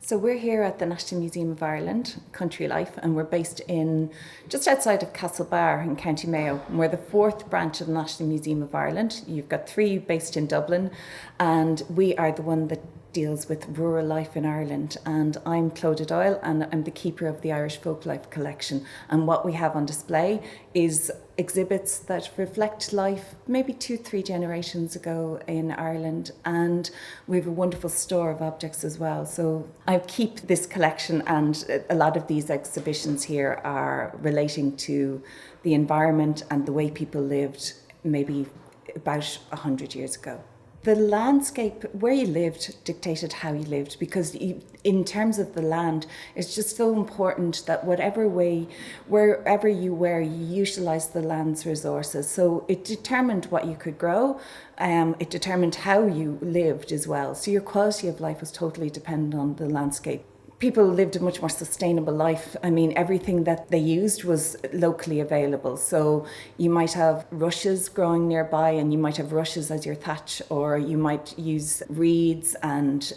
So we're here at the National Museum of Ireland, Country Life, and we're based in just outside of Castlebar in County Mayo. And we're the fourth branch of the National Museum of Ireland. You've got three based in Dublin, and we are the one that deals with rural life in Ireland. And I'm Clodagh Doyle, and I'm the keeper of the Irish Folklife collection. And what we have on display is exhibits that reflect life maybe 2-3 generations ago in Ireland, and we have a wonderful store of objects as well. So I keep this collection, and a lot of these exhibitions here are relating to the environment and the way people lived maybe about 100 years ago. The landscape where you lived dictated how you lived, because in terms of the land, it's just so important that wherever you were, you utilised the land's resources. So it determined what you could grow, it determined how you lived as well. So your quality of life was totally dependent on the landscape. People lived a much more sustainable life. I mean, everything that they used was locally available. So you might have rushes growing nearby, and you might have rushes as your thatch, or you might use reeds, and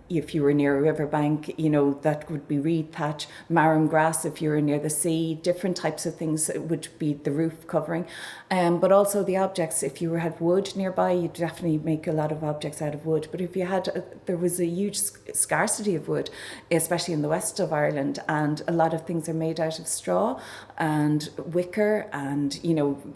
if you were near a riverbank, that would be reed thatch. Marram grass if you were near the sea. Different types of things would be the roof covering. But also the objects, if you had wood nearby, you'd definitely make a lot of objects out of wood. But if you there was a huge scarcity of wood, especially in the west of Ireland, and a lot of things are made out of straw and wicker, and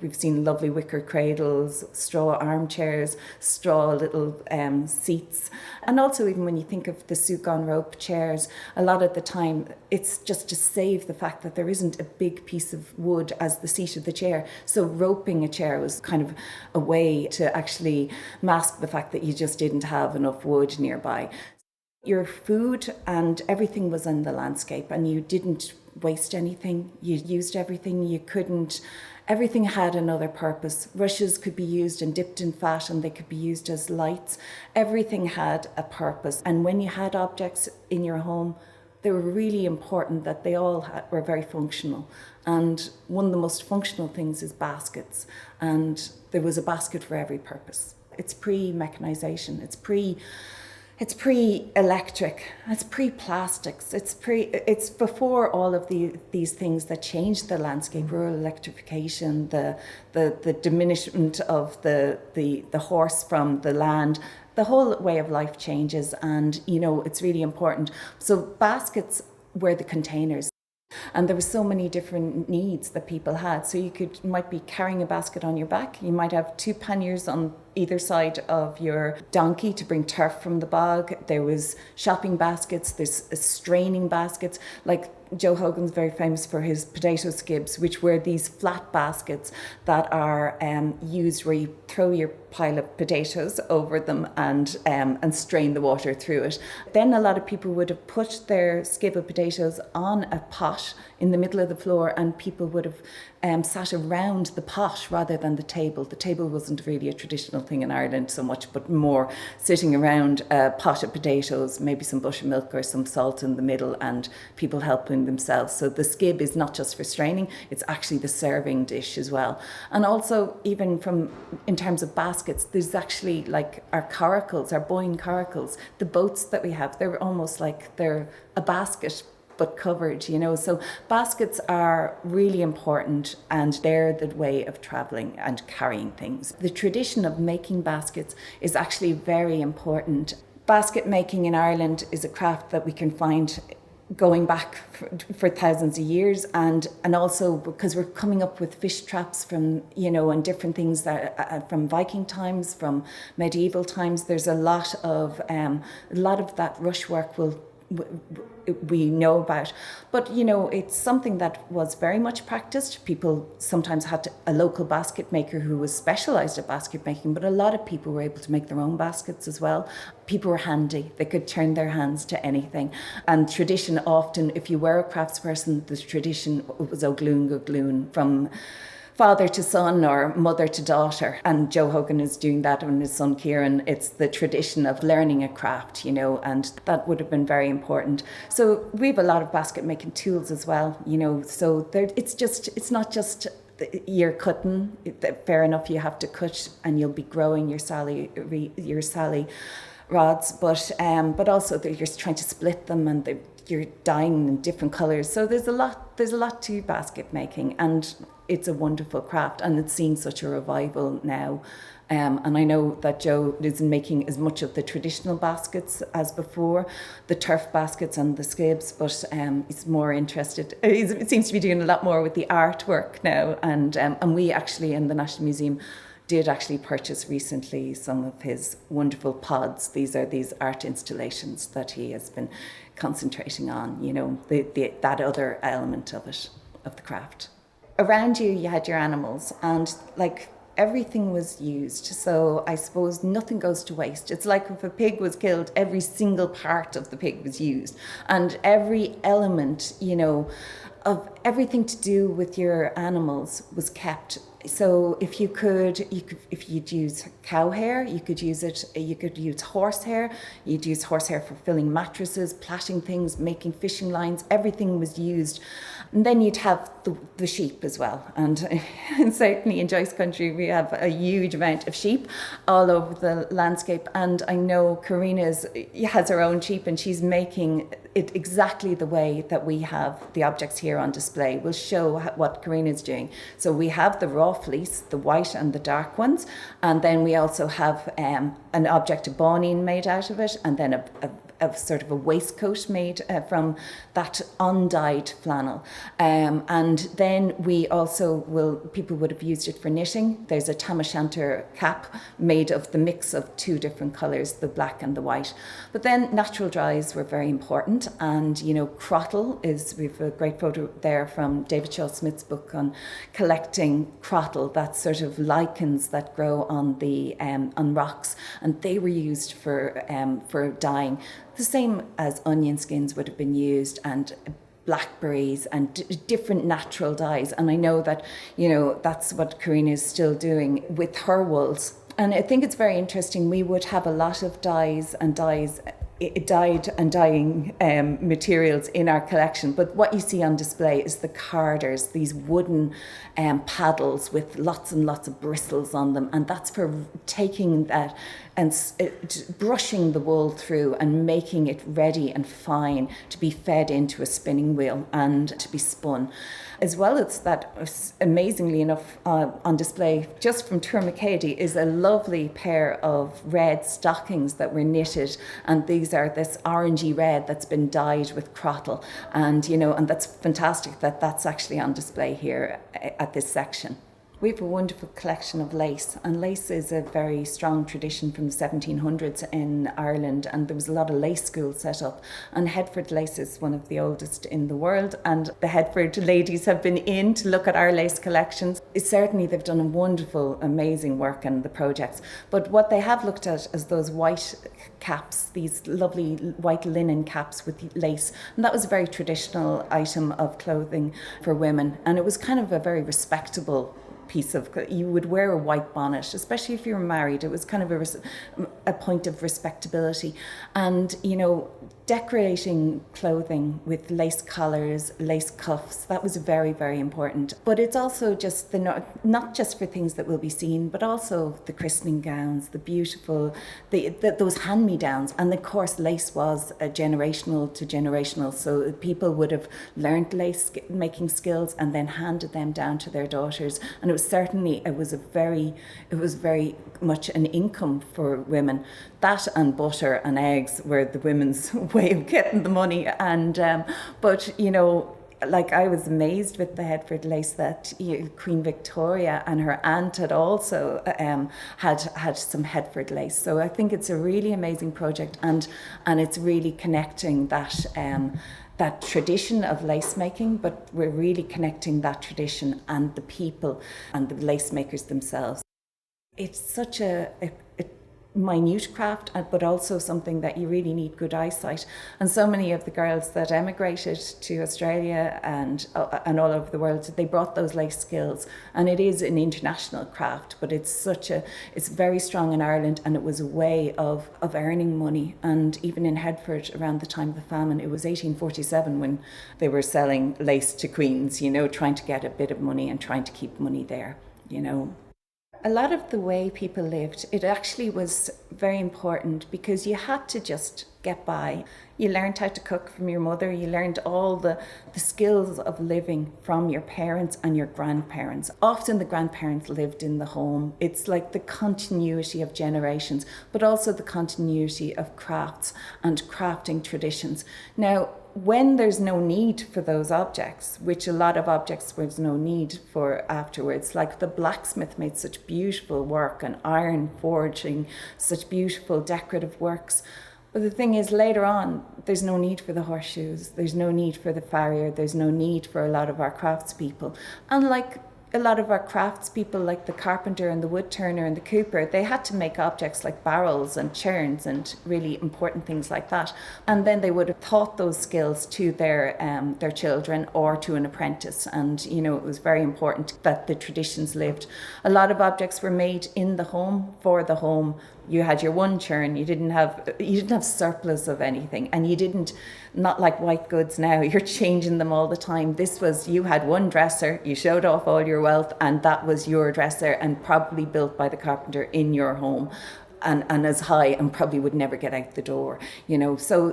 we've seen lovely wicker cradles, straw armchairs, straw little seats, and also even when you think of the souk-on rope chairs, a lot of the time it's just to save the fact that there isn't a big piece of wood as the seat of the chair, so roping a chair was kind of a way to actually mask the fact that you just didn't have enough wood nearby. Your food and everything was in the landscape, and you didn't waste anything. You used everything. Everything had another purpose. Rushes could be used and dipped in fat, and they could be used as lights. Everything had a purpose. And when you had objects in your home, they were really important that they all were very functional. And one of the most functional things is baskets. And there was a basket for every purpose. It's pre-mechanization. It's pre-electric, it's pre-plastics, it's before all of these things that changed the landscape, rural electrification, the diminishment of the horse from the land. The whole way of life changes, and it's really important. So baskets were the containers. And there were so many different needs that people had. So you might be carrying a basket on your back. You might have 2 panniers on either side of your donkey to bring turf from the bog. There was shopping baskets, there's straining baskets. Like Joe Hogan's very famous for his potato skibs, which were these flat baskets that are used where you throw your pile of potatoes over them and strain the water through it. Then a lot of people would have put their skib of potatoes on a pot in the middle of the floor, and people would have sat around the pot rather than the table. The table wasn't really a traditional thing in Ireland so much, but more sitting around a pot of potatoes, maybe some buttermilk or some salt in the middle, and people helping themselves. So the skib is not just for straining, it's actually the serving dish as well. And also, even in terms of baskets, there's actually like our coracles, our Boyne coracles, the boats that we have, they're almost like they're a basket but covered, So baskets are really important, and they're the way of travelling and carrying things. The tradition of making baskets is actually very important. Basket making in Ireland is a craft that we can find going back for thousands of years, and also because we're coming up with fish traps from, and different things that from Viking times, from medieval times. There's a lot of that rush work we know about, but it's something that was very much practiced. People sometimes had a local basket maker who was specialised at basket making, but a lot of people were able to make their own baskets as well. People were handy, they could turn their hands to anything. And tradition, often if you were a craftsperson, the tradition was Ogloon from father to son or mother to daughter. And Joe Hogan is doing that on his son Kieran. It's the tradition of learning a craft, and that would have been very important. So we have a lot of basket making tools as well, so it's not just you're cutting. Fair enough, you have to cut and you'll be growing your sally rods, but also that you're trying to split them and you're dyeing in different colours. So there's a lot to basket making, and it's a wonderful craft, and it's seen such a revival now. And I know that Joe isn't making as much of the traditional baskets as before, the turf baskets and the skibs, but he's more interested. It seems to be doing a lot more with the artwork now. And we actually in the National Museum did actually purchase recently some of his wonderful pods. These are these art installations that he has been concentrating on, you know, that other element of it, of the craft. Around you had your animals, and like everything was used. So I suppose nothing goes to waste. It's like if a pig was killed, every single part of the pig was used, and every element, you know, of everything to do with your animals was kept. So if you'd use cow hair, you could use horse hair. You'd use horse hair for filling mattresses, plaiting things, making fishing lines. Everything was used. And then you'd have the sheep as well. And certainly in Joyce country, we have a huge amount of sheep all over the landscape. And I know Carina has her own sheep, and she's making it exactly the way that we have the objects here on display. We'll show what Carina is doing. So we have the raw fleece, the white and the dark ones, and then we also have an object of bawnine made out of it, and then a sort of a waistcoat made from that undyed flannel. And then we also people would have used it for knitting. There's a tam o'shanter cap made of the mix of two different colours, the black and the white. But then natural dyes were very important, and you know, crottle we've a great photo there from David Shaw Smith's book on collecting crottle, that sort of lichens that grow on the on rocks, and they were used for dyeing. The same as onion skins would have been used, and blackberries and different natural dyes. And I know that, you know, that's what Carina is still doing with her wools. And I think it's very interesting. We would have a lot of dyed and dyeing materials in our collection, but what you see on display is the carders, these wooden paddles with lots and lots of bristles on them, and that's for taking that and brushing the wool through and making it ready and fine to be fed into a spinning wheel and to be spun. As well as that, amazingly enough, on display just from Turmacady is a lovely pair of red stockings that were knitted, and these are this orangey red that's been dyed with crottle, and you know, and that's fantastic that that's actually on display here at this section. We have a wonderful collection of lace, and lace is a very strong tradition from the 1700s in Ireland, and there was a lot of lace schools set up, and Headford Lace is one of the oldest in the world, and the Hedford ladies have been in to look at our lace collections. Certainly they've done a wonderful, amazing work in the projects, but what they have looked at is those white caps, these lovely white linen caps with lace, and that was a very traditional item of clothing for women, and it was kind of a very respectable piece of, you would wear a white bonnet, especially if you were married. It was kind of a point of respectability. And, you know, decorating clothing with lace collars, lace cuffs, that was very, very important. But it's also just not just for things that will be seen, but also the christening gowns, the beautiful, those hand-me-downs. And of course, lace was generational to generational. So people would have learned lace making skills and then handed them down to their daughters. And it was very much an income for women. That and butter and eggs were the women's way of getting the money. And but you know, like I was amazed with the Headford lace that Queen Victoria and her aunt had also had some Headford lace. So I think it's a really amazing project, and it's really connecting that tradition of lace making, but we're really connecting that tradition and the people and the lace makers themselves. It's such a minute craft, but also something that you really need good eyesight. And so many of the girls that emigrated to Australia and all over the world, they brought those lace skills. And it is an international craft, but it's very strong in Ireland, and it was a way of earning money. And even in Hedford, around the time of the famine, it was 1847 when they were selling lace to queens, you know, trying to get a bit of money and trying to keep money there, you know. A lot of the way people lived, it actually was very important because you had to just get by. You learned how to cook from your mother, you learned all the skills of living from your parents and your grandparents. Often the grandparents lived in the home. It's like the continuity of generations, but also the continuity of crafts and crafting traditions. Now, when there's no need for those objects, which a lot of objects was no need for afterwards, like the blacksmith made such beautiful work and iron forging, such beautiful decorative works. But the thing is, later on, there's no need for the horseshoes, there's no need for the farrier, there's no need for a lot of our craftspeople. And like a lot of our craftspeople, like the carpenter and the wood turner and the cooper, they had to make objects like barrels and churns and really important things like that. And then they would have taught those skills to their children or to an apprentice. And, you know, it was very important that the traditions lived. A lot of objects were made in the home, for the home. You had your one churn, you didn't have surplus of anything, and you didn't, not like white goods now, you're changing them all the time. This was, you had one dresser, you showed off all your wealth, and that was your dresser, and probably built by the carpenter in your home, and as high, and probably would never get out the door, you know. So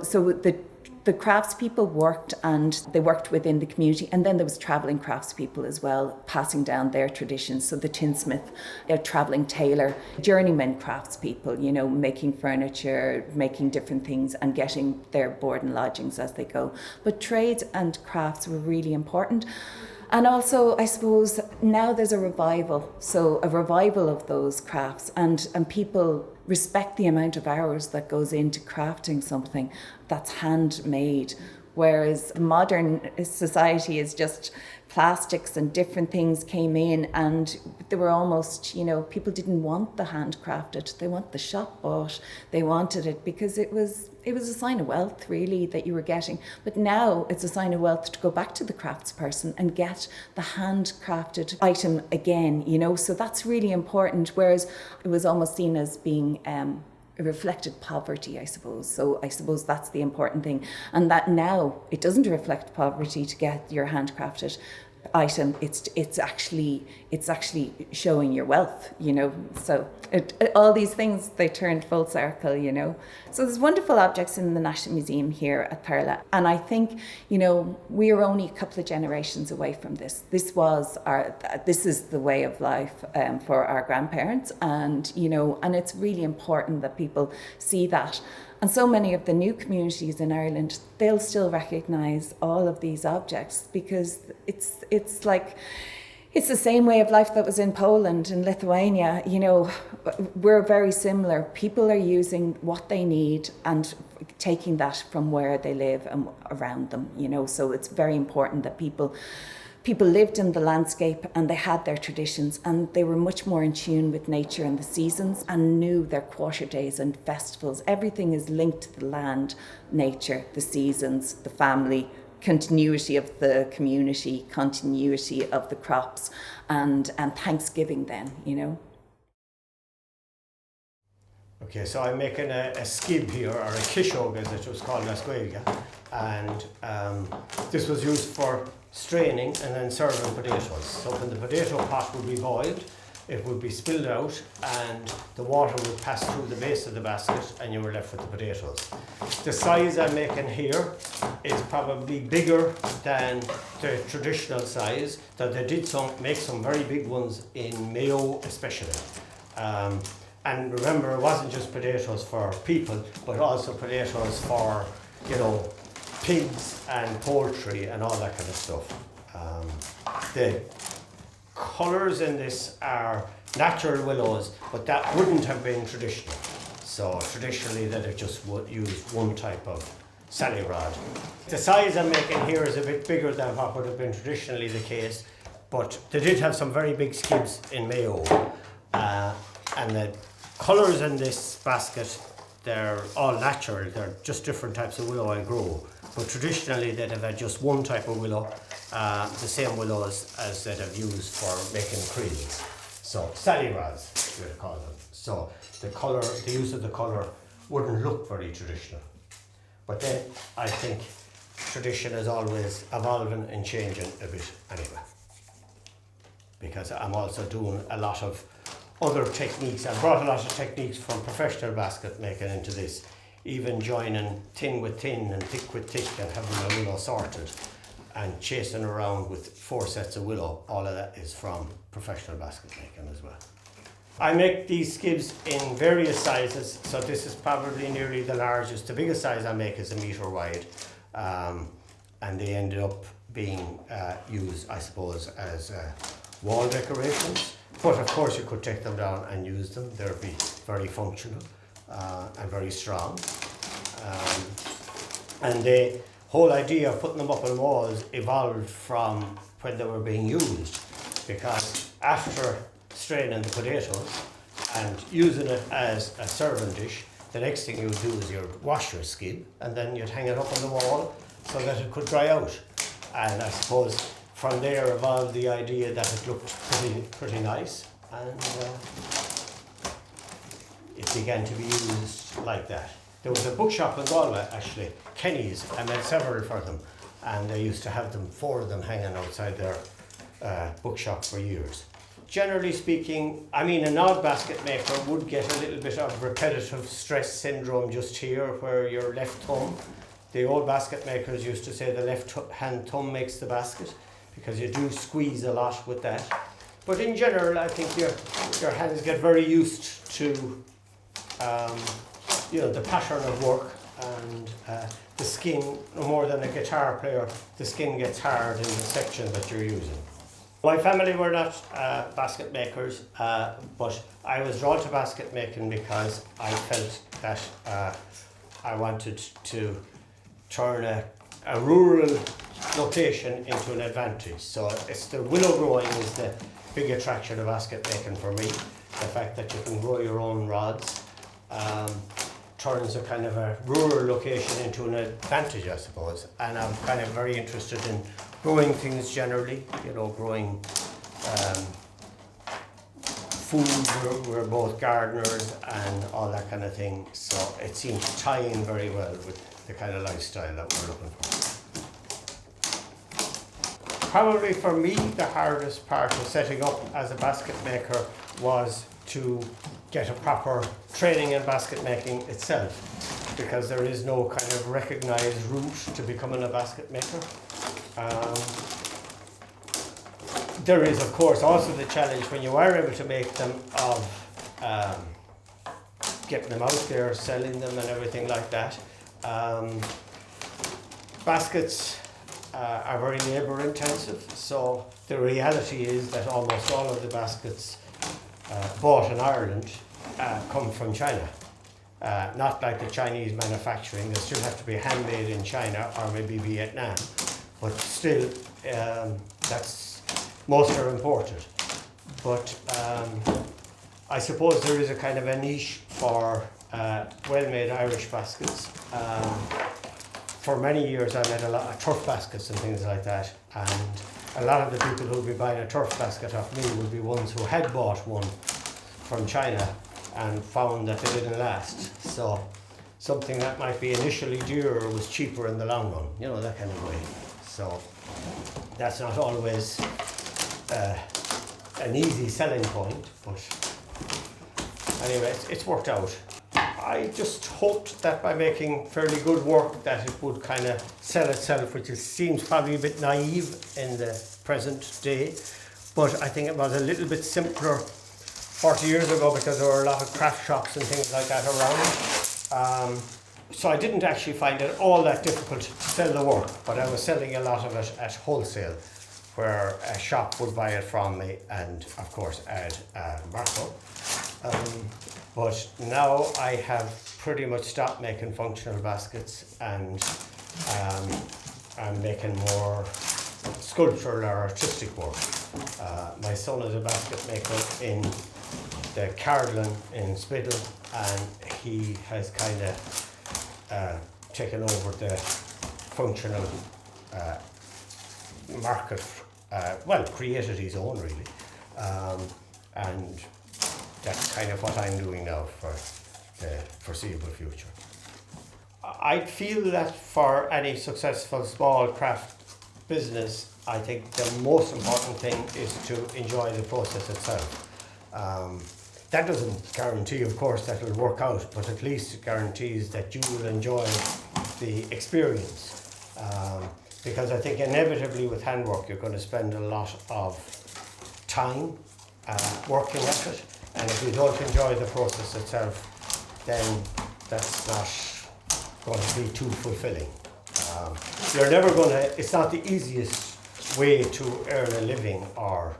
the craftspeople worked, and they worked within the community, and then there was travelling craftspeople as well, passing down their traditions. So the tinsmith, a travelling tailor, journeyman craftspeople, you know, making furniture, making different things and getting their board and lodgings as they go. But trades and crafts were really important. And also, I suppose, now there's a revival. So a revival of those crafts, and people respect the amount of hours that goes into crafting something that's handmade. Whereas modern society is just plastics and different things came in, and they were almost, you know, people didn't want the handcrafted, they want the shop bought, they wanted it because it was a sign of wealth really that you were getting. But now it's a sign of wealth to go back to the craftsperson and get the handcrafted item again, you know, so that's really important. Whereas it was almost seen as being it reflected poverty, I suppose. So I suppose that's the important thing. And that now it doesn't reflect poverty to get your handcrafted item. It's actually showing your wealth, you know. So all these things, they turned full circle, you know. So there's wonderful objects in the National Museum here at Turlough, and I think, you know, we are only a couple of generations away from this. This is the way of life for our grandparents, and you know, and it's really important that people see that. And so many of the new communities in Ireland, they'll still recognise all of these objects because it's like, it's the same way of life that was in Poland and Lithuania. You know, we're very similar. People are using what they need and taking that from where they live and around them, you know. So it's very important that people lived in the landscape and they had their traditions, and they were much more in tune with nature and the seasons and knew their quarter days and festivals. Everything is linked to the land, nature, the seasons, the family, continuity of the community, continuity of the crops, and Thanksgiving then, you know. Okay, so I'm making a skib here, or a kishog as it was called last week, and this was used for straining and then serving potatoes. So when the potato pot would be boiled, it would be spilled out and the water would pass through the base of the basket and you were left with the potatoes. The size I'm making here is probably bigger than the traditional size, that they did make some very big ones in Mayo especially. And remember, it wasn't just potatoes for people, but also potatoes for, you know, pigs and poultry and all that kind of stuff. The colours in this are natural willows, but that wouldn't have been traditional. So traditionally they'd have just used one type of sally rod. The size I'm making here is a bit bigger than what would have been traditionally the case, but they did have some very big skibs in Mayo. And the colours in this basket, they're all natural, they're just different types of willow I grow. But traditionally they'd have had just one type of willow, the same willows as they'd have used for making creels. So sally rods, we would call them. So the use of the colour wouldn't look very traditional. But then I think tradition is always evolving and changing a bit anyway. Because I'm also doing a lot of other techniques. I brought a lot of techniques from professional basket making into this, even joining thin with thin and thick with thick and having a willow sorted and chasing around with 4 sets of willow. All of that is from professional basket making as well. I make these skibs in various sizes, so this is probably nearly the largest. The biggest size I make is 1 metre wide, and they ended up being used, I suppose, as wall decorations. But of course you could take them down and use them. They'd be very functional and very strong. And the whole idea of putting them up on walls evolved from when they were being used, because after straining the potatoes and using it as a serving dish, the next thing you would do is you'd wash your skib and then you'd hang it up on the wall so that it could dry out. And I suppose from there evolved the idea that it looked pretty nice, and it began to be used like that. There was a bookshop in Galway, actually, Kenny's. I made several for them, and they used to have them, 4 of them, hanging outside their bookshop for years. Generally speaking, I mean, an odd basket maker would get a little bit of repetitive stress syndrome just here, where your left thumb, the old basket makers used to say the left hand thumb makes the basket, because you do squeeze a lot with that. But in general, I think your hands get very used to the pattern of work, and the skin, no more than a guitar player, the skin gets hard in the section that you're using. My family were not basket makers, but I was drawn to basket making because I felt that I wanted to turn a rural location into an advantage. So it's the willow growing is the big attraction of basket making for me. The fact that you can grow your own rods turns a kind of a rural location into an advantage, I suppose. And I'm kind of very interested in growing things generally, growing food. We're both gardeners and all that kind of thing. So it seems to tie in very well with the kind of lifestyle that we're looking for. Probably for me, the hardest part of setting up as a basket maker was to get a proper training in basket making itself, because there is no kind of recognised route to becoming a basket maker. There is, of course, also the challenge when you are able to make them of getting them out there, selling them and everything like that. Baskets are very labour intensive, so the reality is that almost all of the baskets bought in Ireland come from China. Not like the Chinese manufacturing, they still have to be handmade in China or maybe Vietnam, but still most are imported. But I suppose there is a kind of a niche for well-made Irish baskets. For many years I made a lot of turf baskets and things like that, and a lot of the people who would be buying a turf basket off me would be ones who had bought one from China and found that they didn't last. So something that might be initially dearer was cheaper in the long run, that kind of way. So that's not always an easy selling point, but anyway, it's worked out. I just hoped that by making fairly good work that it would kind of sell itself, which seems probably a bit naive in the present day, but I think it was a little bit simpler 40 years ago because there were a lot of craft shops and things like that around. So I didn't actually find it all that difficult to sell the work, but I was selling a lot of it at wholesale, where a shop would buy it from me and of course add markup. But now I have pretty much stopped making functional baskets, and I'm making more sculptural or artistic work. My son is a basket maker in the Carlin in Spiddle, and he has kind of taken over the functional market, created his own really. And that's kind of what I'm doing now for the foreseeable future. I feel that for any successful small craft business, I think the most important thing is to enjoy the process itself. That doesn't guarantee, of course, that it'll work out, but at least it guarantees that you will enjoy the experience. Because I think inevitably with handwork you're going to spend a lot of time working at it, and if you don't enjoy the process itself, then that's not going to be too fulfilling. You're never going to, it's not the easiest way to earn a living or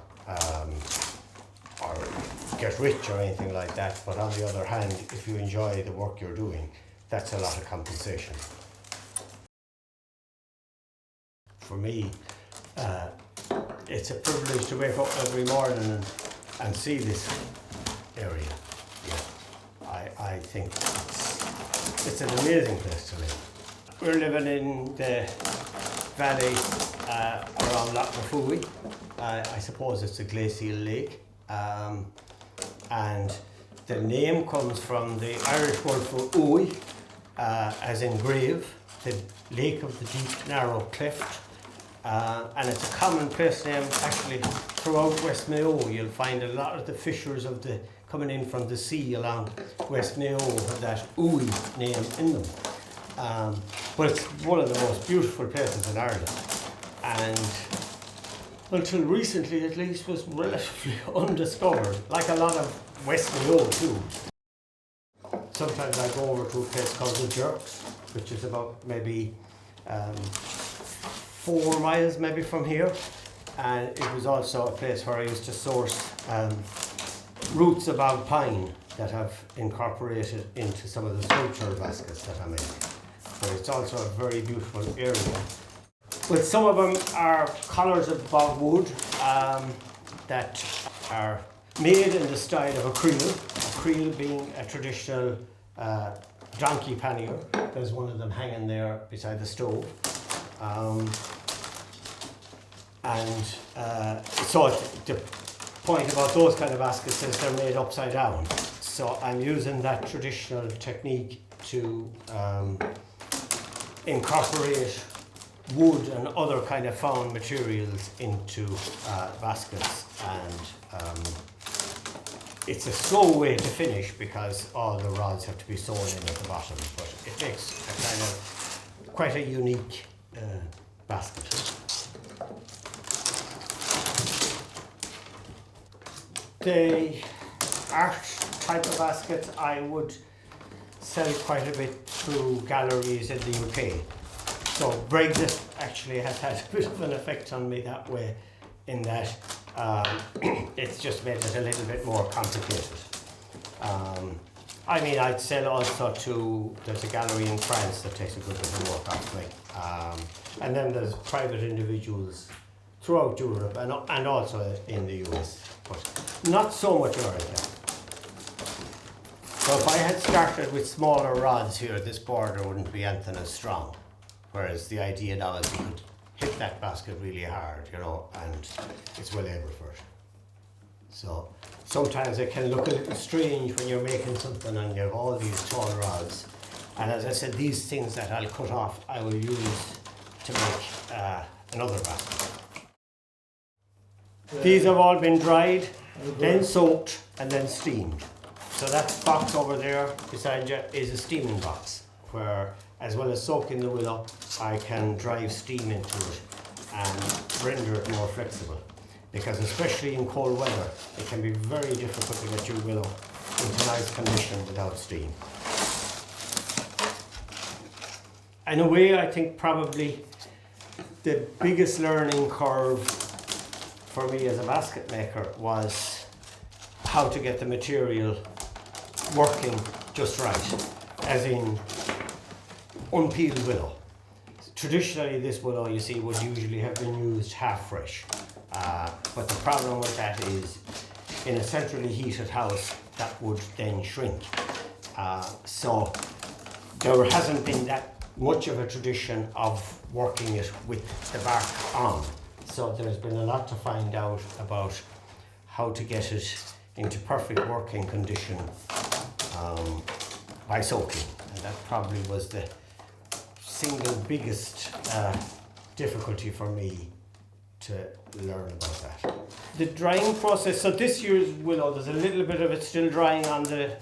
get rich or anything like that, but on the other hand, if you enjoy the work you're doing, that's a lot of compensation. For me, it's a privilege to wake up every morning and see this area. Yeah, I think it's an amazing place to live. We're living in the valley around Lough Nafooey. I suppose it's a glacial lake. And the name comes from the Irish word for Owie, as in grave, the lake of the deep narrow cleft. And it's a common place name actually throughout West Mayo. You'll find a lot of the fishers coming in from the sea along West Mayo have that Owie name in them. But it's one of the most beautiful places in Ireland. And until recently at least was relatively undiscovered, like a lot of West Mayo too. Sometimes I go over to a place called the Jerks, which is about maybe 4 miles maybe from here, and it was also a place where I used to source roots of bog pine that have incorporated into some of the sculpture baskets that I make. So it's also a very beautiful area. But some of them are collars of bog wood that are made in the style of a creel being a traditional donkey pannier. There's one of them hanging there beside the stove. So the point about those kind of baskets is they're made upside down. So I'm using that traditional technique to incorporate wood and other kind of found materials into baskets, and it's a slow way to finish because all the rods have to be sewn in at the bottom, but it makes a kind of quite a unique basket. The art type of baskets I would sell quite a bit through galleries in the UK. So Brexit actually has had a bit of an effect on me that way, in that it's just made it a little bit more complicated. I mean, I'd sell also to, there's a gallery in France that takes a good bit of work off me. And then there's private individuals throughout Europe and also in the US, but not so much America. So if I had started with smaller rods here, this border wouldn't be anything as strong. Whereas the idea now is you could hit that basket really hard, you know, and it's well able for it. So sometimes it can look a little strange when you're making something and you have all these tall rods. And as I said, these things that I'll cut off, I will use to make another basket. These have all been dried, then soaked, and then steamed. So that box over there beside you is a steaming box, where as well as soaking the willow, I can drive steam into it and render it more flexible. Because especially in cold weather, it can be very difficult to get your willow into nice condition without steam. In a way, I think probably the biggest learning curve for me as a basket maker was how to get the material working just right, as in unpeeled willow. Traditionally, this willow, you see, would usually have been used half fresh. But the problem with that is, in a centrally heated house, that would then shrink. So there hasn't been that much of a tradition of working it with the bark on. So there's been a lot to find out about how to get it into perfect working condition by soaking. And that probably was the single biggest difficulty for me to learn about that. The drying process, so this year's willow, there's a little bit of it still drying on the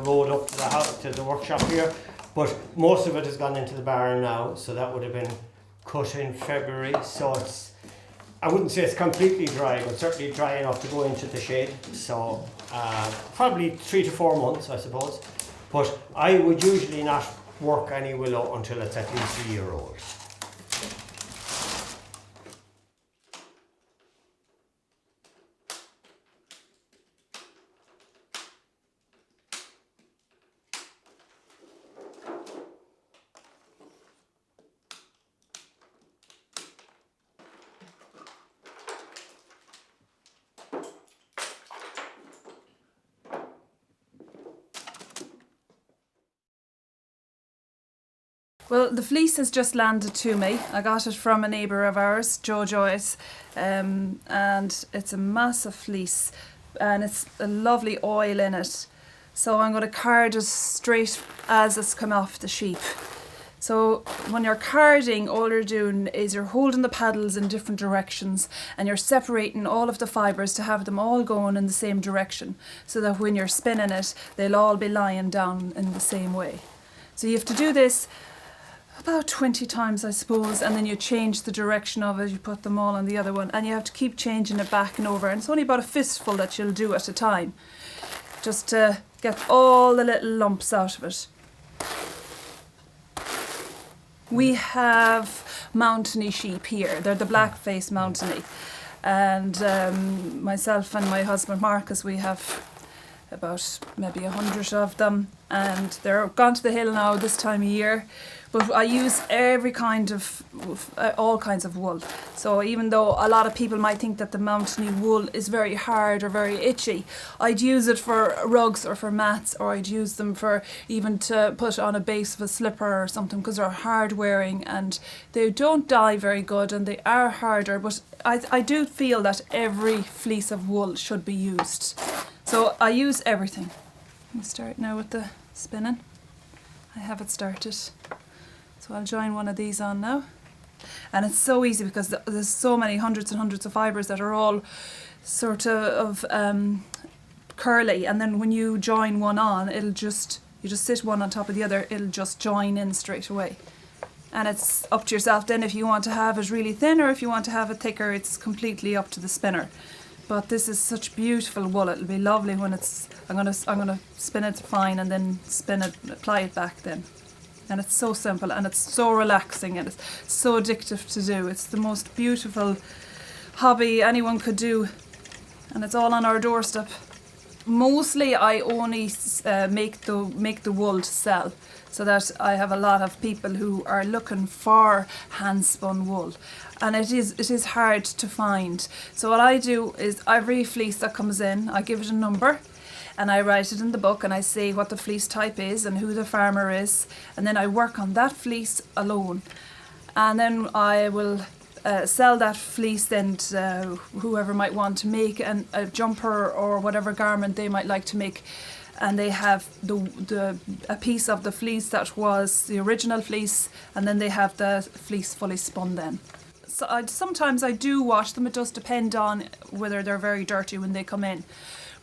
road up to the house, to the workshop here, but most of it has gone into the barn now, so that would have been cut in February, so it's, I wouldn't say it's completely dry, but certainly dry enough to go into the shade, so probably 3 to 4 months, I suppose, but I would usually not work any willow until it's at least a year old. Well, the fleece has just landed to me. I got it from a neighbour of ours, Joyce, and it's a massive fleece and it's a lovely oil in it. So I'm going to card it straight as it's come off the sheep. So when you're carding, all you're doing is you're holding the paddles in different directions and you're separating all of the fibres to have them all going in the same direction, so that when you're spinning it, they'll all be lying down in the same way. So you have to do this about 20 times, I suppose, and then you change the direction of it, you put them all on the other one, and you have to keep changing it back and over, and it's only about a fistful that you'll do at a time, just to get all the little lumps out of it. We have Mountainy sheep here. They're the black-faced Mountainy, and myself and my husband Marcus, we have about maybe 100 of them, and they're gone to the hill now this time of year. But I use every kind of, all kinds of wool. So even though a lot of people might think that the Mountainy wool is very hard or very itchy, I'd use it for rugs or for mats, or I'd use them for even to put on a base of a slipper or something, because they're hard wearing and they don't dye very good and they are harder. But I do feel that every fleece of wool should be used. So I use everything. Let me start now with the spinning. I have it started. So I'll join one of these on now. And it's so easy because there's so many hundreds and hundreds of fibres that are all sort of curly. And then when you join one on, you just sit one on top of the other, it'll just join in straight away. And it's up to yourself then if you want to have it really thin or if you want to have it thicker. It's completely up to the spinner. But this is such beautiful wool. It'll be lovely when it's, I'm gonna spin it fine and then spin it, apply it back then. And it's so simple and it's so relaxing and it's so addictive to do. It's the most beautiful hobby anyone could do, and it's all on our doorstep. Mostly I only make the wool to sell, so that I have a lot of people who are looking for hand spun wool, and it is hard to find. So what I do is every fleece that comes in, I give it a number. And I write it in the book and I say what the fleece type is and who the farmer is, and then I work on that fleece alone. And then I will sell that fleece then to whoever might want to make a jumper or whatever garment they might like to make. And they have a piece of the fleece that was the original fleece, and then they have the fleece fully spun then. So sometimes I do wash them. It does depend on whether they're very dirty when they come in.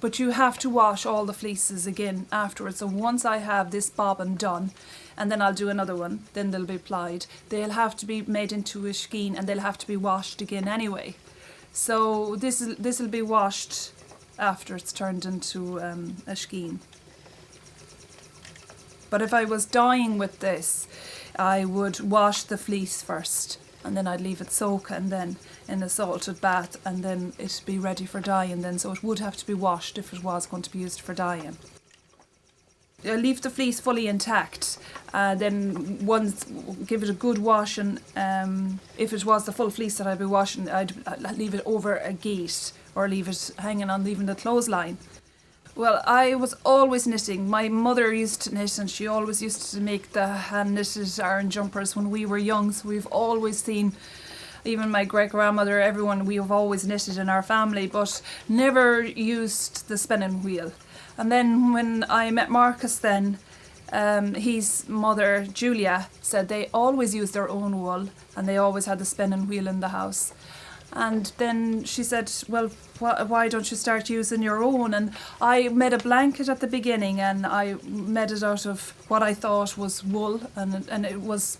But you have to wash all the fleeces again afterwards. So once I have this bobbin done, and then I'll do another one, then they'll be plied. They'll have to be made into a skein and they'll have to be washed again anyway. So this will be washed after it's turned into a skein. But if I was dyeing with this, I would wash the fleece first, and then I'd leave it soak and then in a salted bath, and then it'd be ready for dyeing then, so it would have to be washed if it was going to be used for dyeing. I leave the fleece fully intact, then once give it a good wash, and if it was the full fleece that I'd be washing, I'd leave it over a gate or leave it hanging on even the clothesline. Well, I was always knitting. My mother used to knit and she always used to make the hand knitted iron jumpers when we were young, so we've always seen, even my great-grandmother, everyone, we have always knitted in our family, but never used the spinning wheel. And then when I met Marcus then, his mother, Julia, said they always used their own wool and they always had the spinning wheel in the house. And then she said, well, why don't you start using your own? And I made a blanket at the beginning, and I made it out of what I thought was wool, and it was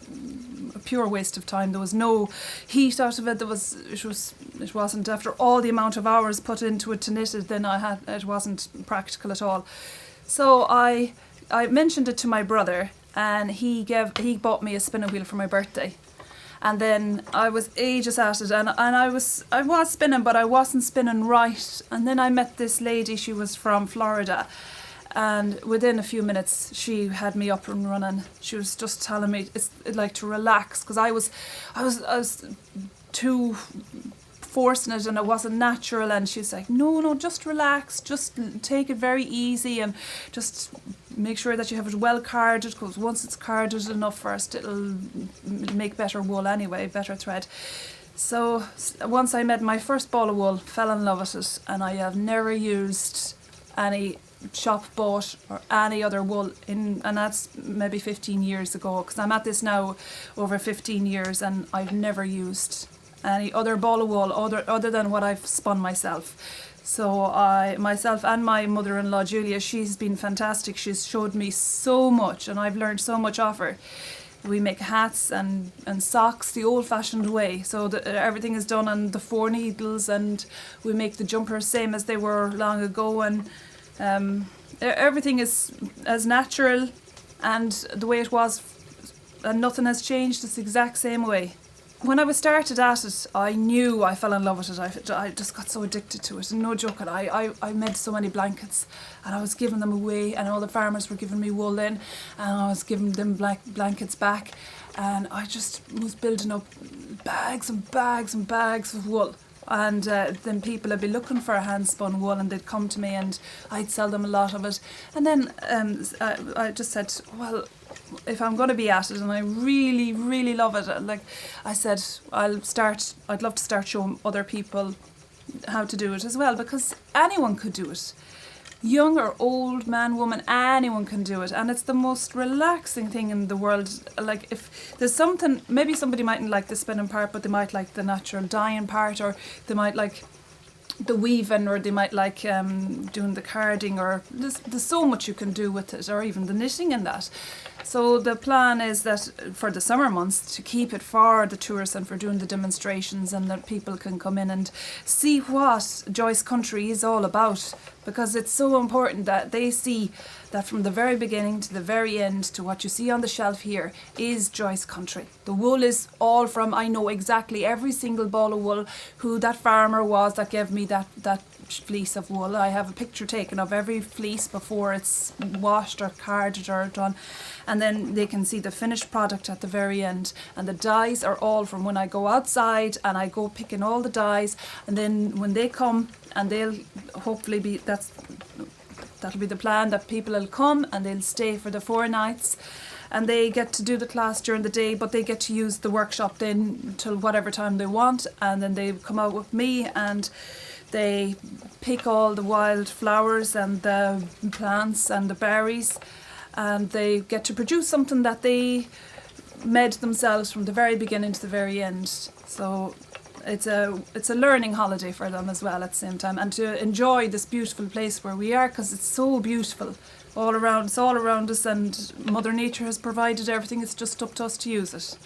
a pure waste of time. There was no heat out of it. It wasn't, after all the amount of hours put into it to knit it, then it wasn't practical at all. So I mentioned it to my brother, and he bought me a spinning wheel for my birthday. And then I was ages at it, and I was spinning, but I wasn't spinning right. And then I met this lady. She was from Florida, and within a few minutes she had me up and running. She was just telling me it's like to relax, because I was too forcing it and it wasn't natural. And she's like, no, just relax, just take it very easy, and just make sure that you have it well carded, because once it's carded enough first, it'll make better wool anyway, better thread. So once I made my first ball of wool, fell in love with it, and I have never used any shop bought or any other wool and that's maybe 15 years ago, because I'm at this now over 15 years, and I've never used any other ball of wool other than what I've spun myself. So myself and my mother-in-law Julia, she's been fantastic. She's showed me so much, and I've learned so much off her. We make hats and socks the old-fashioned way, so that everything is done on the 4 needles, and we make the jumpers same as they were long ago, and everything is as natural and the way it was, and nothing has changed. It's the exact same way. When I was started at it, I knew I fell in love with it. I just got so addicted to it, and no joking, I made so many blankets, and I was giving them away, and all the farmers were giving me wool in, and I was giving them blankets back, and I just was building up bags and bags and bags of wool. And then people would be looking for a hand-spun wool, and they'd come to me, and I'd sell them a lot of it. And then I just said, well, if I'm going to be at it, and I really, really love it, like I said, I'd love to start showing other people how to do it as well, because anyone could do it. Young or old, man, woman, anyone can do it, and it's the most relaxing thing in the world. Like, if there's something, maybe somebody mightn't like the spinning part, but they might like the natural dyeing part, or they might like the weaving, or they might like doing the carding, or there's so much you can do with it, or even the knitting in that. So the plan is that for the summer months, to keep it for the tourists and for doing the demonstrations, and that people can come in and see what Joyce country is all about, because it's so important that they see that from the very beginning to the very end, to what you see on the shelf here, is Joyce country. The wool is all from, I know exactly every single ball of wool, who that farmer was that gave me that fleece of wool. I have a picture taken of every fleece before it's washed or carded or done, and then they can see the finished product at the very end. And the dyes are all from when I go outside and I go picking all the dyes, and then when they come, and they'll hopefully be, that'll be the plan, that people will come and they'll stay for the 4 nights, and they get to do the class during the day, but they get to use the workshop then till whatever time they want, and then they come out with me and they pick all the wild flowers and the plants and the berries, and they get to produce something that they made themselves from the very beginning to the very end. So it's a learning holiday for them as well at the same time, and to enjoy this beautiful place where we are, because it's so beautiful all around. It's all around us, and Mother Nature has provided everything. It's just up to us to use it.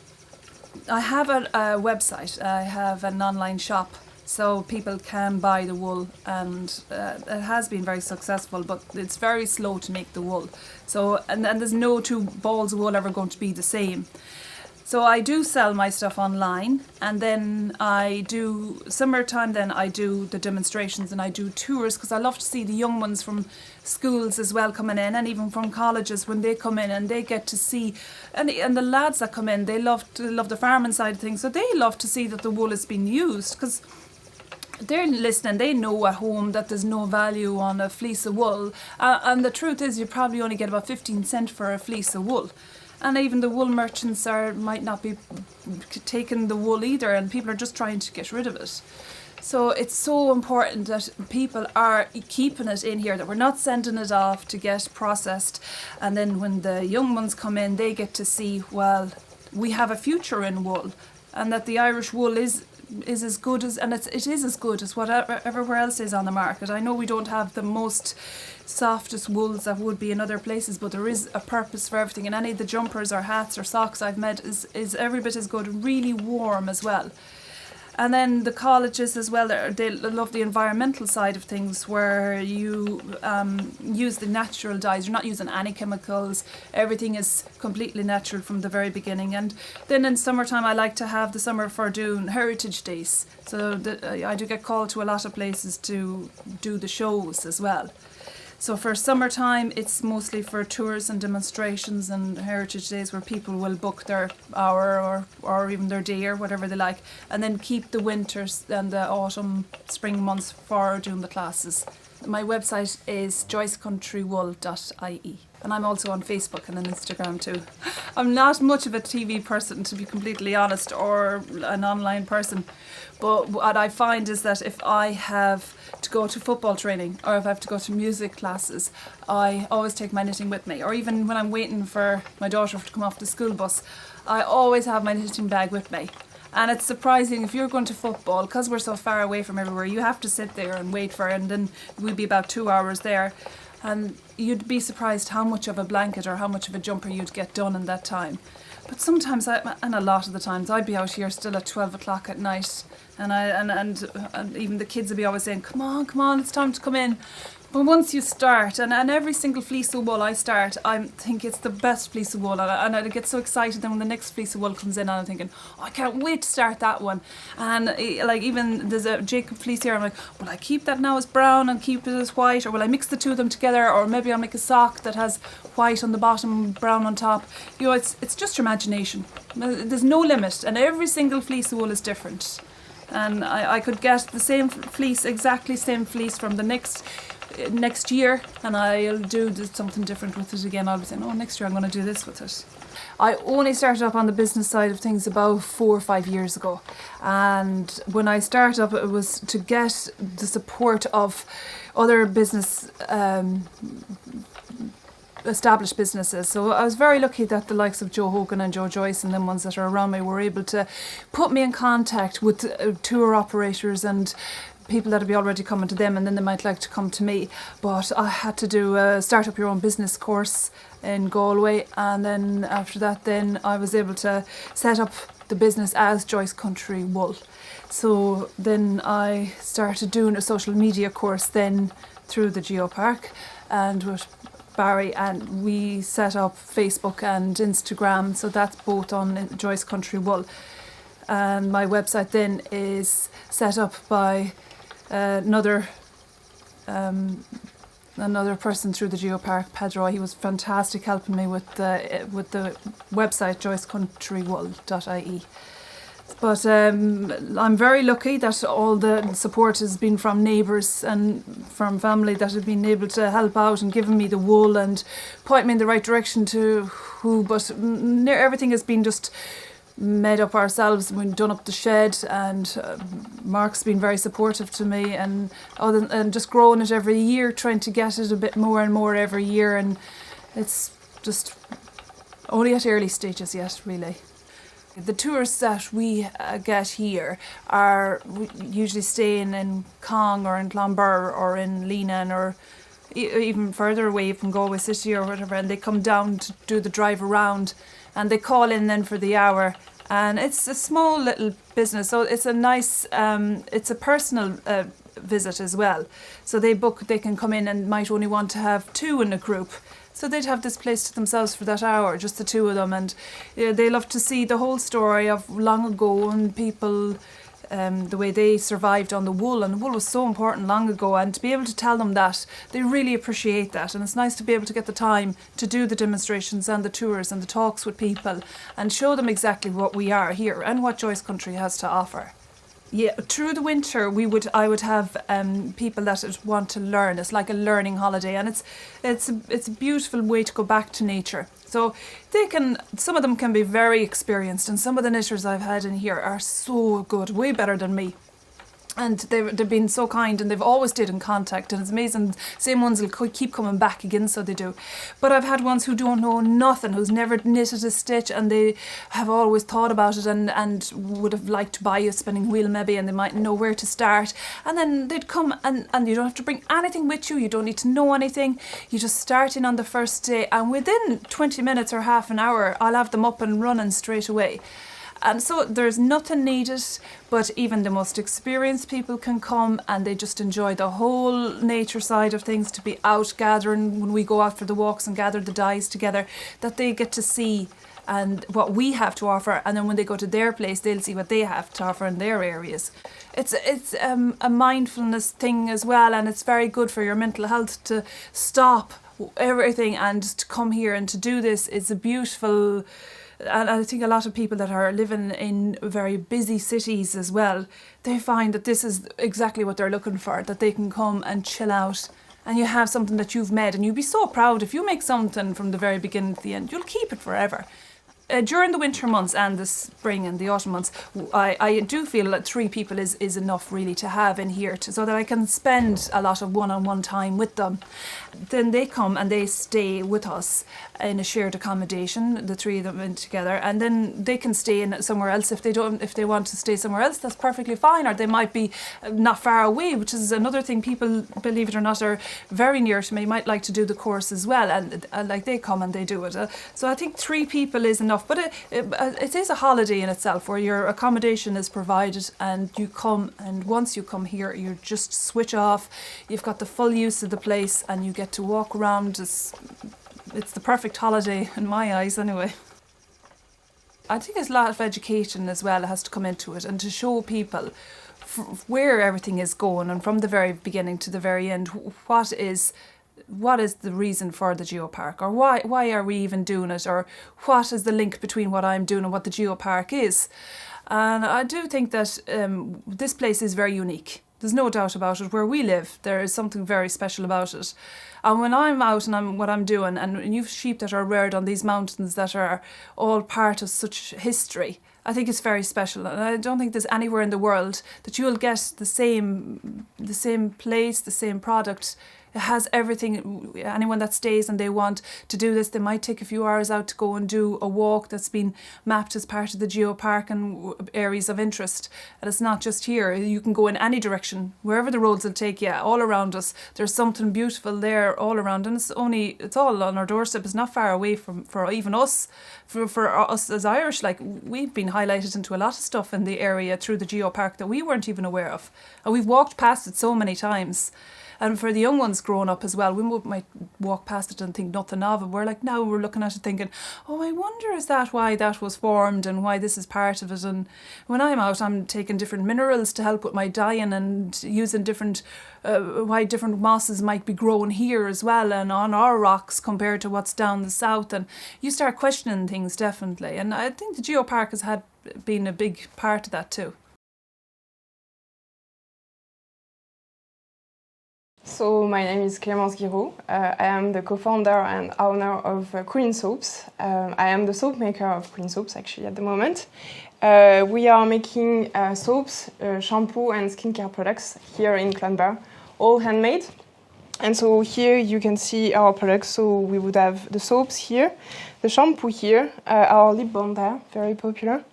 I have a website. I have an online shop, so people can buy the wool, and it has been very successful, but it's very slow to make the wool. So and there's no 2 balls of wool ever going to be the same. So I do sell my stuff online, and then I do summertime. Then I do the demonstrations and I do tours, because I love to see the young ones from schools as well coming in, and even from colleges when they come in and they get to see, and the lads that come in, they love the farming side of things, so they love to see that the wool is being used, because they're listening, they know at home that there's no value on a fleece of wool, and the truth is you probably only get about 15 cents for a fleece of wool. And even the wool merchants might not be taking the wool either, and people are just trying to get rid of it. So it's so important that people are keeping it in here, that we're not sending it off to get processed. And then when the young ones come in, they get to see, well, we have a future in wool, and that the Irish wool is is as good as, and it is as good as whatever everywhere else is on the market. I know we don't have the most softest wools that would be in other places, but there is a purpose for everything, and any of the jumpers or hats or socks I've made is every bit as good, really warm as well. And then the colleges as well, they love the environmental side of things, where you use the natural dyes. You're not using any chemicals. Everything is completely natural from the very beginning. And then in summertime, I like to have the summer for doing heritage days. So I do get called to a lot of places to do the shows as well. So for summertime, it's mostly for tours and demonstrations and heritage days, where people will book their hour or even their day or whatever they like, and then keep the winters and the autumn, spring months for doing the classes. My website is joycecountrywool.ie, and I'm also on Facebook and on Instagram too. I'm not much of a TV person, to be completely honest, or an online person, but what I find is that if I have to go to football training or if I have to go to music classes, I always take my knitting with me, or even when I'm waiting for my daughter to come off the school bus, I always have my knitting bag with me. And it's surprising, if you're going to football, because we're so far away from everywhere, you have to sit there and wait for it, and then we'll be about 2 hours there, and you'd be surprised how much of a blanket or how much of a jumper you'd get done in that time. But sometimes, and a lot of the times, I'd be out here still at 12 o'clock at night, and even the kids would be always saying, come on, it's time to come in. But once you start, and every single fleece of wool I start, I think it's the best fleece of wool, and I get so excited then when the next fleece of wool comes in, and I'm thinking, oh, I can't wait to start that one. And like, even there's a Jacob fleece here, I'm like, will I keep that now as brown and keep it as white, or will I mix the two of them together, or maybe I'll make a sock that has white on the bottom, brown on top. You know, it's just your imagination. There's no limit, and every single fleece of wool is different. And I could get the same fleece, exactly same fleece from the next year, and I'll do something different with it again. I'll be saying, oh, next year I'm going to do this with it. I only started up on the business side of things about 4 or 5 years ago, and when I started up, it was to get the support of other business established businesses. So I was very lucky that the likes of Joe Hogan and Joe Joyce and them ones that are around me were able to put me in contact with tour operators and people that would be already coming to them, and then they might like to come to me. But I had to do a start up your own business course in Galway, and then after that then I was able to set up the business as Joyce Country Wool. So then I started doing a social media course then through the Geopark and with Barry, and we set up Facebook and Instagram, so that's both on Joyce Country Wool. And my website then is set up by another person through the Geopark, Pedro. He was fantastic helping me with the website joycecountrywool.ie. But I'm very lucky that all the support has been from neighbours and from family that have been able to help out and given me the wool and point me in the right direction to who. But everything has been just made up ourselves. We've done up the shed, and Mark's been very supportive to me, and just growing it every year, trying to get it a bit more and more every year, and it's just only at early stages yet, really. The tours that we get here are usually staying in Cong or in Clonbur or in Leanan or even further away from Galway City or whatever, and they come down to do the drive around, and they call in then for the hour. And it's a small little business, so it's a nice, it's a personal visit as well. So they can come in and might only want to have 2 in a group. So they'd have this place to themselves for that hour, just the 2 of them. And they love to see the whole story of long ago and people, the way they survived on the wool. And the wool was so important long ago. And to be able to tell them that, they really appreciate that. And it's nice to be able to get the time to do the demonstrations and the tours and the talks with people and show them exactly what we are here and what Joyce Country has to offer. Yeah, through the winter I would have people that would want to learn. It's like a learning holiday, and it's a beautiful way to go back to nature. So some of them can be very experienced, and some of the knitters I've had in here are so good, way better than me. And they've been so kind, and they've always stayed in contact, and it's amazing. Same ones will keep coming back again, so they do. But I've had ones who don't know nothing, who's never knitted a stitch, and they have always thought about it and would have liked to buy a spinning wheel maybe, and they mightn't know where to start. And then they'd come, and you don't have to bring anything with you, you don't need to know anything. You just start in on the first day, and within 20 minutes or half an hour, I'll have them up and running straight away. And so there's nothing needed, but even the most experienced people can come, and they just enjoy the whole nature side of things, to be out gathering when we go out for the walks and gather the dyes together, that they get to see and what we have to offer, and then when they go to their place, they'll see what they have to offer in their areas. It's a mindfulness thing as well, and it's very good for your mental health to stop everything and to come here and to do this. It's a beautiful. And I think a lot of people that are living in very busy cities as well, they find that this is exactly what they're looking for, that they can come and chill out, and you have something that you've made, and you'll be so proud if you make something from the very beginning to the end. You'll keep it forever. During the winter months and the spring and the autumn months, I do feel that 3 people is enough really to have in here, so that I can spend a lot of one-on-one time with them. Then they come and they stay with us in a shared accommodation, the 3 of them in together, and then they can stay in somewhere else if they want to stay somewhere else. That's perfectly fine, or they might be not far away, which is another thing. People, believe it or not, are very near to me, might like to do the course as well, and like they come and they do it. So I think 3 people is enough, but it is a holiday in itself, where your accommodation is provided, and you come, and once you come here, you just switch off. You've got the full use of the place, and you get to walk around. It's the perfect holiday in my eyes anyway. I think there's a lot of education as well that has to come into it, and to show people where everything is going, and from the very beginning to the very end, what is the reason for the geopark, or why are we even doing it, or what is the link between what I'm doing and what the geopark is. And I do think that this place is very unique. There's no doubt about it. Where we live, there is something very special about it. And when I'm out and what I'm doing, and you've sheep that are reared on these mountains that are all part of such history, I think it's very special. And I don't think there's anywhere in the world that you'll get the same place, the same product. It has everything. Anyone that stays and they want to do this, they might take a few hours out to go and do a walk that's been mapped as part of the geopark and areas of interest. And it's not just here. You can go in any direction, wherever the roads will take you, all around us. There's something beautiful there all around, and it's all on our doorstep. It's not far away for even us. For us as Irish, like, we've been highlighted into a lot of stuff in the area through the geopark that we weren't even aware of. And we've walked past it so many times. And for the young ones growing up as well, we might walk past it and think nothing of it. Now we're looking at it thinking, oh, I wonder, is that why that was formed and why this is part of it? And when I'm out, I'm taking different minerals to help with my dyeing, and using why different mosses might be grown here as well, and on our rocks compared to what's down the south. And you start questioning things, definitely. And I think the geopark has been a big part of that too. So my name is Clémence Guiraut. I am the co-founder and owner of Coolin Soaps. I am the soap maker of Coolin Soaps actually at the moment. We are making soaps, shampoo and skincare products here in Clonbur, all handmade. And so here you can see our products. So we would have the soaps here, the shampoo here, our lip balm there, very popular,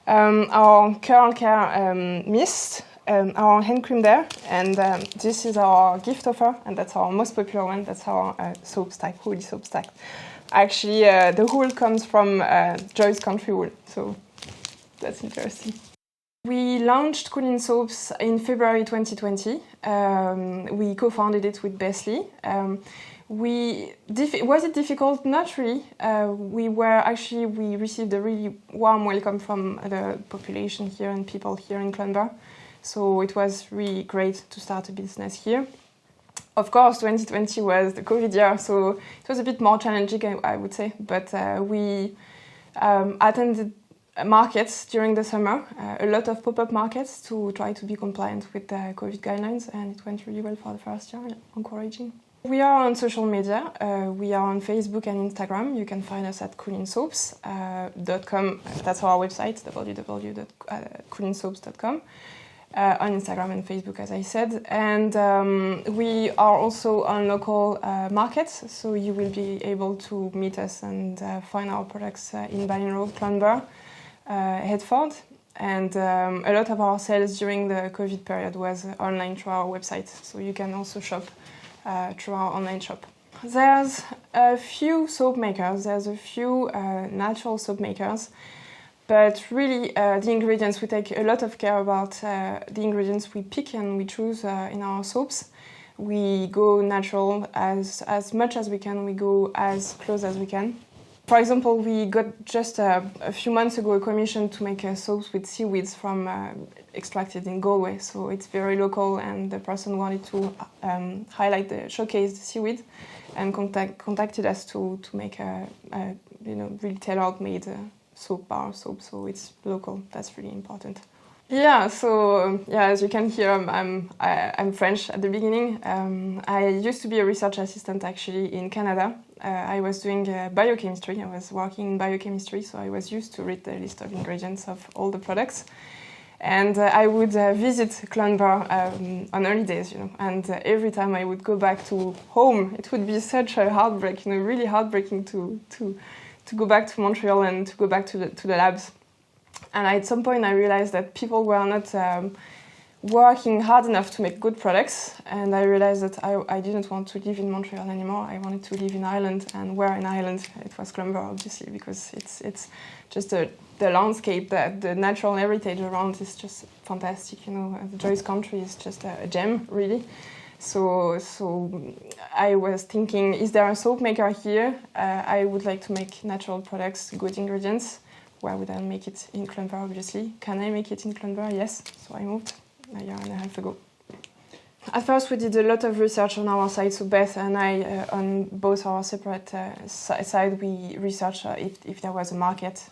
our curl care mist, our hand cream there, and this is our gift offer, and that's our most popular one. That's our soap stack, woolly soap stack. Actually, the wool comes from Joyce country wool, so that's interesting. We launched Coolin Soaps in February 2020. We co-founded it with Besley. Was it difficult? Not really. We received a really warm welcome from the population here and people here in Clonbur. So it was really great to start a business here. Of course, 2020 was the COVID year, so it was a bit more challenging, I would say. But we attended markets during the summer, a lot of pop-up markets to try to be compliant with the COVID guidelines, and it went really well for the first year, encouraging. We are on social media. We are on Facebook and Instagram. You can find us at coolinsoaps.com. That's our website, www.coolinsoaps.com. on Instagram and Facebook, as I said. And we are also on local markets, so you will be able to meet us and find our products in Ballinrobe, Clonbur, Hedford. And a lot of our sales during the COVID period was online through our website, so you can also shop through our online shop. There's a few soap makers, there's a few natural soap makers, but really the ingredients, we take a lot of care about the ingredients we pick and we choose in our soaps. We go natural as much as we can, we go as close as we can. For example, we got just a few months ago a commission to make soaps with seaweeds from extracted in Galway, so it's very local, and the person wanted to showcase the seaweed and contacted us to make a really tailor-made soap bar soap, so it's local. That's really important. Yeah, so as you can hear, I'm French at the beginning. I used to be a research assistant actually in Canada. I was doing biochemistry. I was working in biochemistry, so I was used to read the list of ingredients of all the products. And I would visit Clonbur on holidays, and every time I would go back to home, it would be such a heartbreak, really heartbreaking to go back to Montreal and to go back to the labs. And at some point I realized that people were not working hard enough to make good products, and I realized that I didn't want to live in Montreal anymore. I wanted to live in Ireland, and where in Ireland? It was Clonbur, obviously, because it's just the landscape, the natural heritage around is just fantastic. The Joyce country is just a gem, really. So I was thinking, is there a soap maker here? I would like to make natural products, good ingredients. Where would I make it? In Clonbur, obviously. Can I make it in Clonbur? Yes. So I moved a year and a half ago. At first, we did a lot of research on our side. So Beth and I, on both our separate side, we researched if there was a market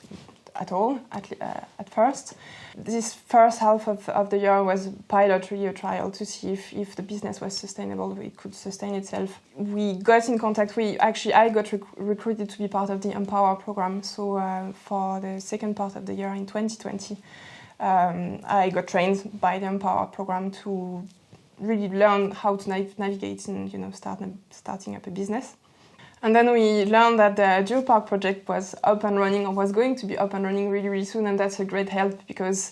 at all at first. This first half of the year was pilot, really a trial to see if the business was sustainable, it could sustain itself. We got in contact, I got recruited to be part of the Empower program, so for the second part of the year in 2020, I got trained by the Empower program to really learn how to navigate in starting up a business. And then we learned that the Geopark project was up and running, or was going to be up and running really, really soon, and that's a great help because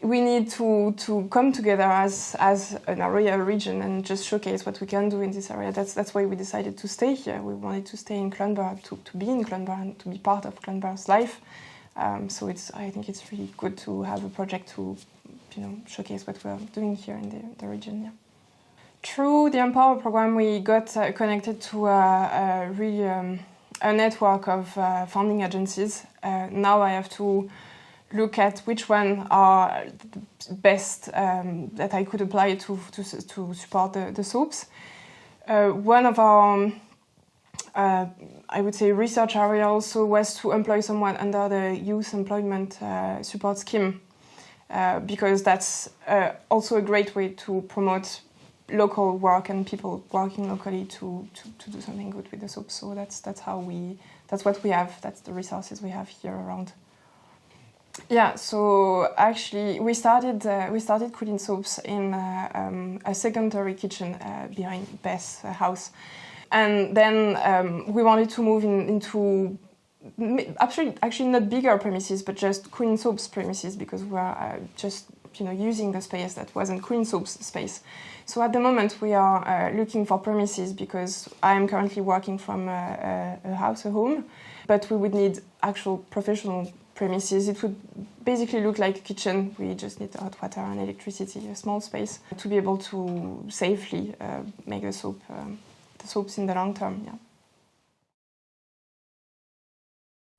we need to come together as an area region and just showcase what we can do in this area. That's why we decided to stay here. We wanted to stay in Clonbur, to be in Clonbur and to be part of Clonbur's life. So I think it's really good to have a project to showcase what we're doing here in the region. Yeah. Through the Empower program, we got connected to a network of funding agencies. Now I have to look at which one are the best that I could apply to support the soaps. One of our, I would say, research area also was to employ someone under the Youth Employment Support Scheme, because that's also a great way to promote local work and people working locally to do something good with the soap. So that's what we have. That's the resources we have here around. Yeah. So actually, we started Coolin soaps in a secondary kitchen behind Beth's house, and then we wanted to move into actually not bigger premises, but just Coolin soaps premises, because we are just using the space that wasn't Coolin soaps space. So at the moment we are looking for premises, because I am currently working from a home, but we would need actual professional premises. It would basically look like a kitchen. We just need hot water and electricity, a small space, to be able to safely make the soaps in the long term. Yeah.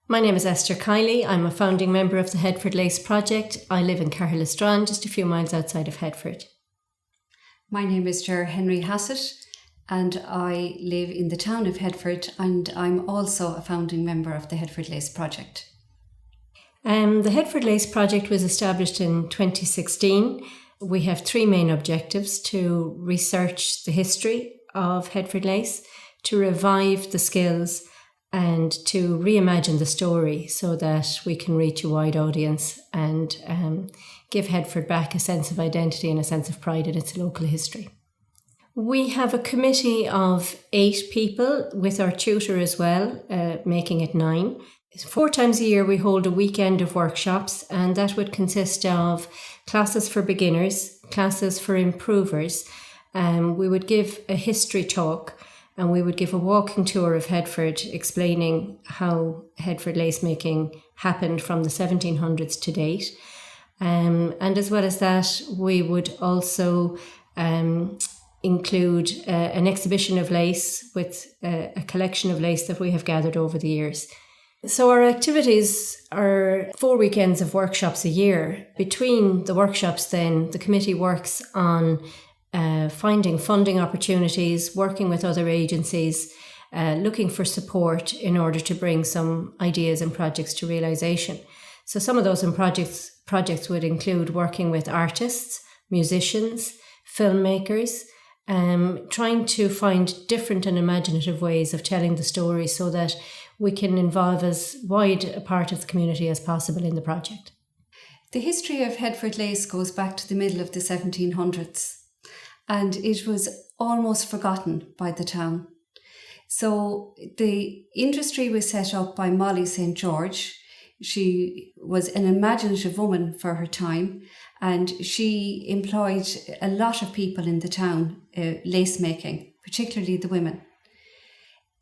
My name is Esther Kiley. I'm a founding member of the Headford Lace Project. I live in Carrilestrán, just a few miles outside of Hedford. My name is Ger Henry Hassett, and I live in the town of Hedford, and I'm also a founding member of the Headford Lace Project. The Headford Lace Project was established in 2016. We have three main objectives: to research the history of Headford Lace, to revive the skills, and to reimagine the story so that we can reach a wide audience and give Hedford back a sense of identity and a sense of pride in its local history. We have a committee of 8 people with our tutor as well, making it 9. 4 times a year we hold a weekend of workshops, and that would consist of classes for beginners, classes for improvers. We would give a history talk, and we would give a walking tour of Hedford, explaining how Hedford lace making happened from the 1700s to date. And as well as that, we would also include an exhibition of lace with a collection of lace that we have gathered over the years. So our activities are 4 weekends of workshops a year. Between the workshops then, the committee works on finding funding opportunities, working with other agencies, looking for support in order to bring some ideas and projects to realisation. So some of those projects would include working with artists, musicians, filmmakers, trying to find different and imaginative ways of telling the story so that we can involve as wide a part of the community as possible in the project. The history of Headford Lace goes back to the middle of the 1700s, and it was almost forgotten by the town. So the industry was set up by Molly St. George. She was an imaginative woman for her time, and she employed a lot of people in the town lace making, particularly the women.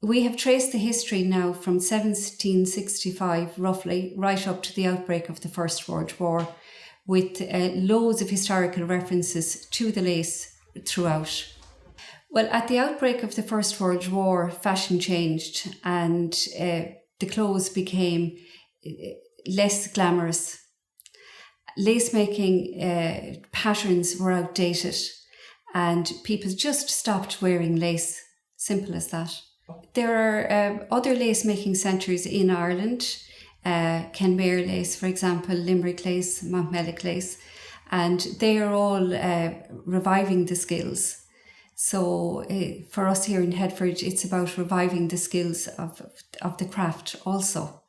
We have traced the history now from 1765 roughly right up to the outbreak of the First World War, with loads of historical references to the lace throughout. Well, at the outbreak of the First World War, fashion changed, and the clothes became less glamorous. Lace making patterns were outdated, and people just stopped wearing lace. Simple as that. There are other lace making centres in Ireland, Kenmare Lace, for example, Limerick Lace, Mountmellick Lace, and they are all reviving the skills. So for us here in Hedford, it's about reviving the skills of the craft also.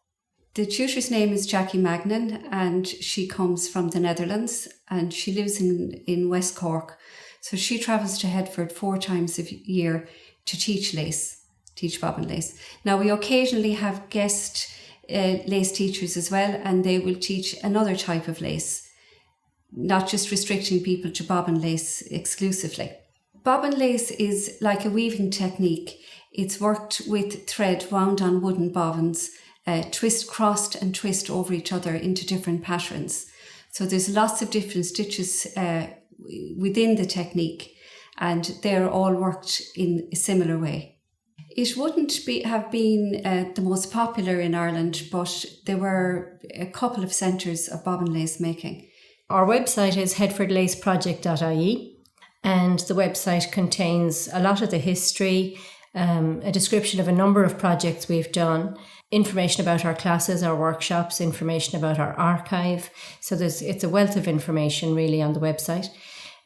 The tutor's name is Jackie Magnan, and she comes from the Netherlands, and she lives in West Cork. So she travels to Hedford 4 times a year to teach Bobbin Lace. Now we occasionally have guest lace teachers as well, and they will teach another type of lace, not just restricting people to Bobbin Lace exclusively. Bobbin Lace is like a weaving technique. It's worked with thread wound on wooden bobbins, crossed and twist over each other into different patterns. So there's lots of different stitches within the technique, and they're all worked in a similar way. It wouldn't have been the most popular in Ireland, but there were a couple of centres of bobbin lace making. Our website is headfordlaceproject.ie, and the website contains a lot of the history, a description of a number of projects we've done, information about our classes, our workshops, information about our archive. So it's a wealth of information really on the website.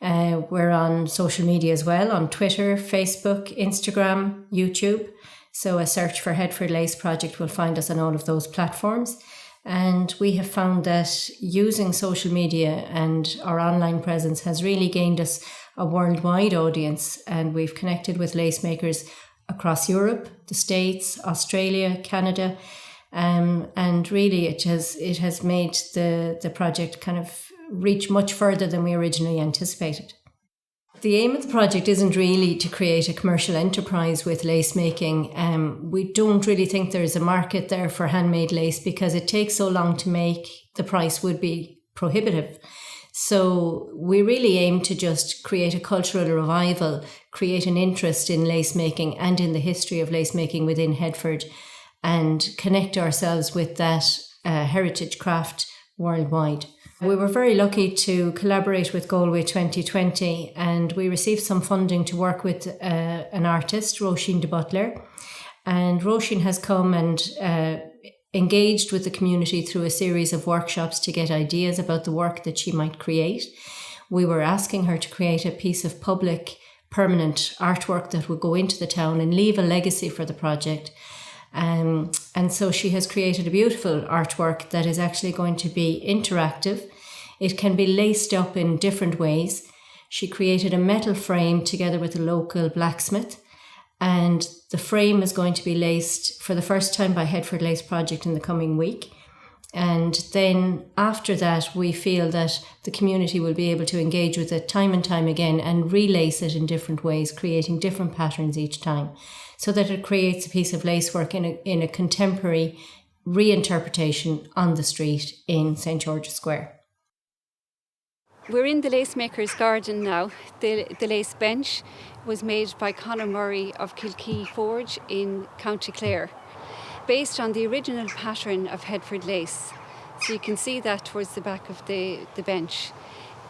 We're on social media as well, on Twitter, Facebook, Instagram, YouTube. So a search for Headford Lace Project will find us on all of those platforms. And we have found that using social media and our online presence has really gained us a worldwide audience, and we've connected with lace makers across Europe, the States, Australia, Canada, and really it has made the project kind of reach much further than we originally anticipated. The aim of the project isn't really to create a commercial enterprise with lace making. We don't really think there's a market there for handmade lace because it takes so long to make, the price would be prohibitive. So we really aim to just create a cultural revival, create an interest in lace making and in the history of lace making within Hedford, and connect ourselves with that heritage craft worldwide. We were very lucky to collaborate with Galway 2020, and we received some funding to work with an artist, Roisin de Butler. And Roisin has come and engaged with the community through a series of workshops to get ideas about the work that she might create. We were asking her to create a piece of public permanent artwork that would go into the town and leave a legacy for the project. And so she has created a beautiful artwork that is actually going to be interactive. It can be laced up in different ways. She created a metal frame together with a local blacksmith, and the frame is going to be laced for the first time by Headford Lace Project in the coming week. And then after that, we feel that the community will be able to engage with it time and time again and relace it in different ways, creating different patterns each time, so that it creates a piece of lacework in a contemporary reinterpretation on the street in St. George's Square. We're in the Lacemaker's garden now. The lace bench was made by Conor Murray of Kilkee Forge in County Clare, based on the original pattern of Headford Lace. So you can see that towards the back of the bench.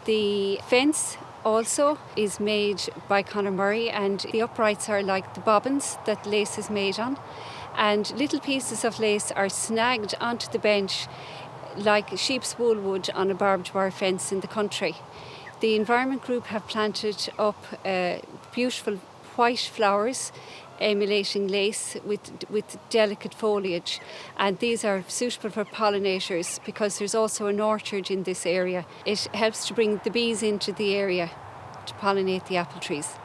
The fence also is made by Conor Murray, and the uprights are like the bobbins that lace is made on. And little pieces of lace are snagged onto the bench like sheep's wool would on a barbed wire fence in the country. The Environment Group have planted up beautiful white flowers emulating lace with delicate foliage, and these are suitable for pollinators because there's also an orchard in this area. It helps to bring the bees into the area to pollinate the apple trees.